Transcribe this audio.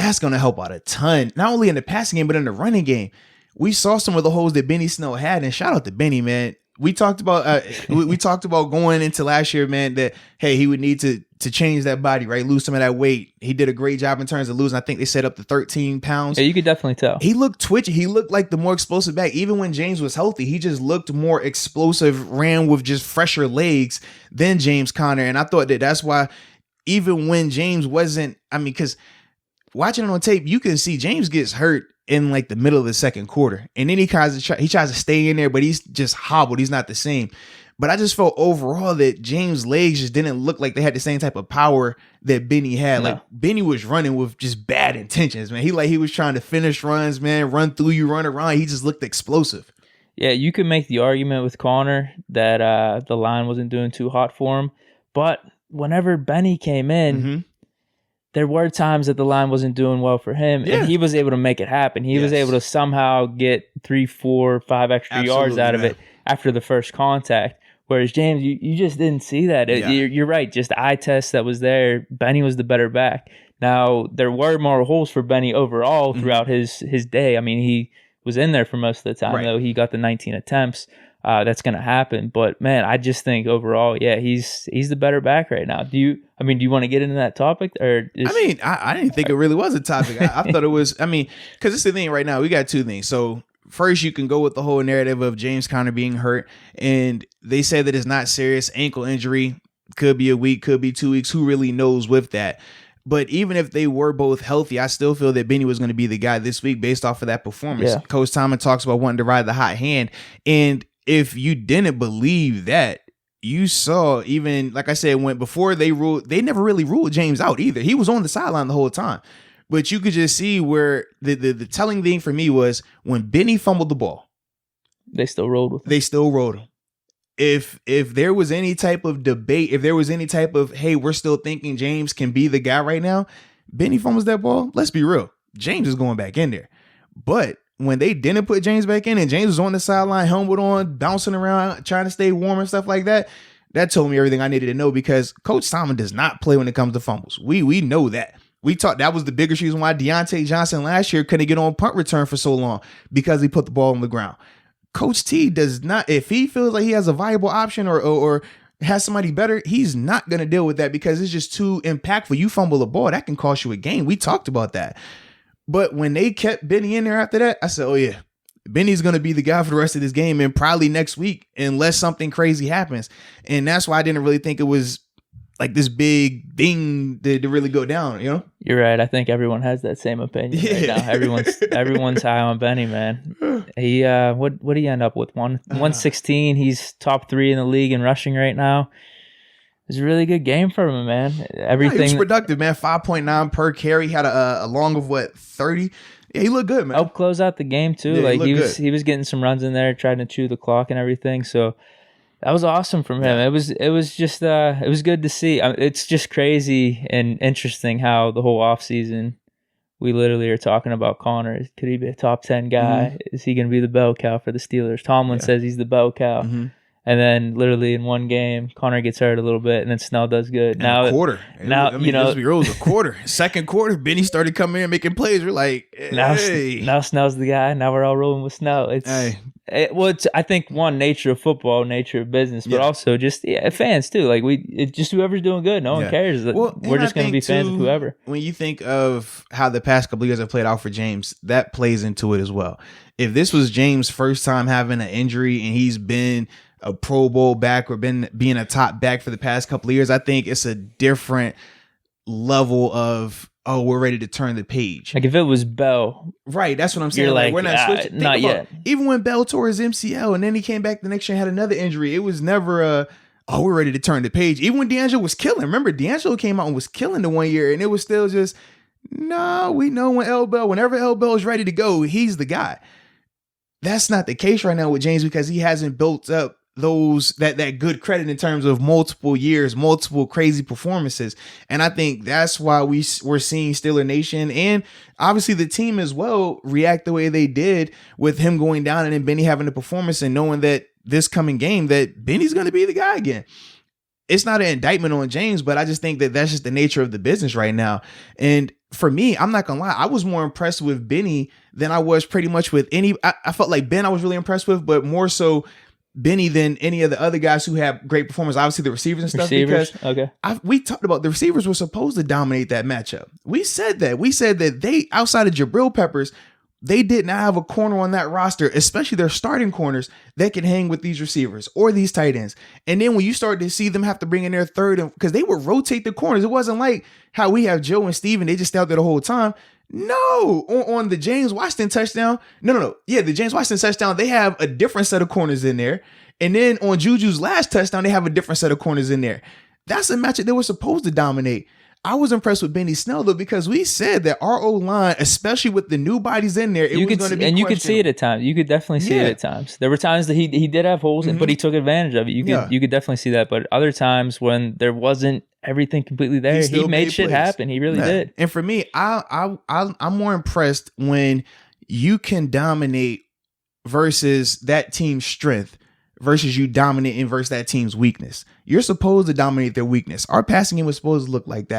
that's going to help out a ton, not only in the passing game, but in the running game. We saw some of the holes that Benny Snell had, and shout out to Benny, man. We talked about we talked about going into last year, man, that, hey, he would need to change that body, right? Lose some of that weight. He did a great job in terms of losing. I think they set up to 13 pounds. Yeah, you could definitely tell. He looked twitchy. He looked like the more explosive back. Even when James was healthy, he just looked more explosive, ran with just fresher legs than James Conner. And I thought that's why even when James wasn't, I mean, because watching it on tape, you can see James gets hurt in like the middle of the second quarter. And then he tries to stay in there, but he's just hobbled. He's not the same. But I just felt overall that James' legs just didn't look like they had the same type of power that Benny had. No. Like Benny was running with just bad intentions, man. He was trying to finish runs, man, run through you, run around. He just looked explosive. Yeah, you could make the argument with Connor that the line wasn't doing too hot for him. But whenever Benny came in, there were times that the line wasn't doing well for him, and he was able to make it happen. He was able to somehow get 3, 4, 5 extra yards out of it after the first contact. Whereas James, you just didn't see that. You're right. Just the eye test that was there. Benny was the better back. Now, there were more holes for Benny overall throughout his day. I mean, he was in there for most of the time, though. He got the 19 attempts. That's going to happen. But, man, I just think overall, he's the better back right now. Do you want to get into that topic? Or I didn't think it really was a topic. I thought it was, because it's the thing right now. We got two things. So, first, you can go with the whole narrative of James Conner being hurt, and they said that it's not serious ankle injury. Could be a week, could be 2 weeks. Who really knows with that? But even if they were both healthy, I still feel that Benny was going to be the guy this week based off of that performance. Yeah. Coach Tomlin talks about wanting to ride the hot hand, and if you didn't believe that, you saw even, like I said, before they never really ruled James out either. He was on the sideline the whole time. But you could just see where the telling thing for me was when Benny fumbled the ball. They still rolled with him. They still rolled him. If there was any type of debate, if there was any type of, hey, we're still thinking James can be the guy right now, Benny fumbles that ball, let's be real. James is going back in there. But when they didn't put James back in and James was on the sideline, helmet on, bouncing around, trying to stay warm and stuff like that, that told me everything I needed to know, because Coach Tomlin does not play when it comes to fumbles. We know that. We talked, that was the biggest reason why Deontay Johnson last year couldn't get on punt return for so long, because he put the ball on the ground. Coach T does not, if he feels like he has a viable option or has somebody better, he's not going to deal with that, because it's just too impactful. You fumble the ball, that can cost you a game. We talked about that. But when they kept Benny in there after that, I said, oh yeah, Benny's going to be the guy for the rest of this game, and probably next week, unless something crazy happens. And that's why I didn't really think it was like this big thing to really go down, you know? You're right. I think everyone has that same opinion right now. Everyone's high on Benny, man. He what did he end up with? 116. He's top 3 in the league in rushing right now. It was a really good game for him, man. Everything. He was productive, man. 5.9 per carry. He had a long of 30. Yeah, he looked good, man. Helped close out the game too. Yeah, like he was getting some runs in there, trying to chew the clock and everything. So that was awesome from him. It was just it was good to see. It's just crazy and interesting how the whole offseason we literally are talking about Connor. Could he be a top 10 guy? Mm-hmm. Is he going to be the bell cow for the Steelers? Tomlin says he's the bell cow. Mm-hmm. And then literally in one game, Connor gets hurt a little bit, and then Snell does good. Now a quarter. It was a quarter. Second quarter, Benny started coming in and making plays. We're like, hey. Now Snell's the guy. Now we're all rolling with Snell. It's I think one, nature of football, nature of business, but also just fans too. Like just whoever's doing good. No one cares. We're just going to be fans of whoever. When you think of how the past couple of years have played out for James, that plays into it as well. If this was James' first time having an injury and he's been a Pro Bowl back or being a top back for the past couple of years, I think it's a different level of, oh, we're ready to turn the page. Like if it was Bell. Right, that's what I'm saying. Like we're not switching. Not yet. Even when Bell tore his MCL and then he came back the next year and had another injury, it was never we're ready to turn the page. Even when D'Angelo was killing. Remember, D'Angelo came out and was killing the 1 year, and it was still just, no, we know whenever L Bell is ready to go, he's the guy. That's not the case right now with James, because he hasn't built up that good credit in terms of multiple years, multiple crazy performances. And I think that's why we're seeing Steeler Nation and obviously the team as well react the way they did with him going down and then Benny having a performance and knowing that this coming game that Benny's going to be the guy again. It's not an indictment on James, but I just think that that's just the nature of the business right now. And for me, I'm not gonna lie, I was more impressed with Benny than I was pretty much with any. I felt like Ben I was really impressed with, but more so Benny than any of the other guys who have great performance. Obviously, the receivers and stuff. Because we talked about the receivers were supposed to dominate that matchup. We said that they, outside of Jabril Peppers, they did not have a corner on that roster, especially their starting corners, that can hang with these receivers or these tight ends. And then when you start to see them have to bring in their third, because they would rotate the corners. It wasn't like how we have Joe and Steven. They just stay out there the whole time. No, on the James Washington touchdown. No. Yeah, the James Washington touchdown, they have a different set of corners in there. And then on Juju's last touchdown, they have a different set of corners in there. That's a matchup they were supposed to dominate. I was impressed with Benny Snell, though, because we said that our O-line, especially with the new bodies in there, it was going to be and you could see it at times. You could definitely see it at times. There were times that he did have holes, but he took advantage of it. You could definitely see that. But other times when there wasn't everything completely there, he made shit happen. He really did. And for me, I'm more impressed when you can dominate versus that team's strength versus you dominating versus that team's weakness. You're supposed to dominate their weakness. Our passing game was supposed to look like that.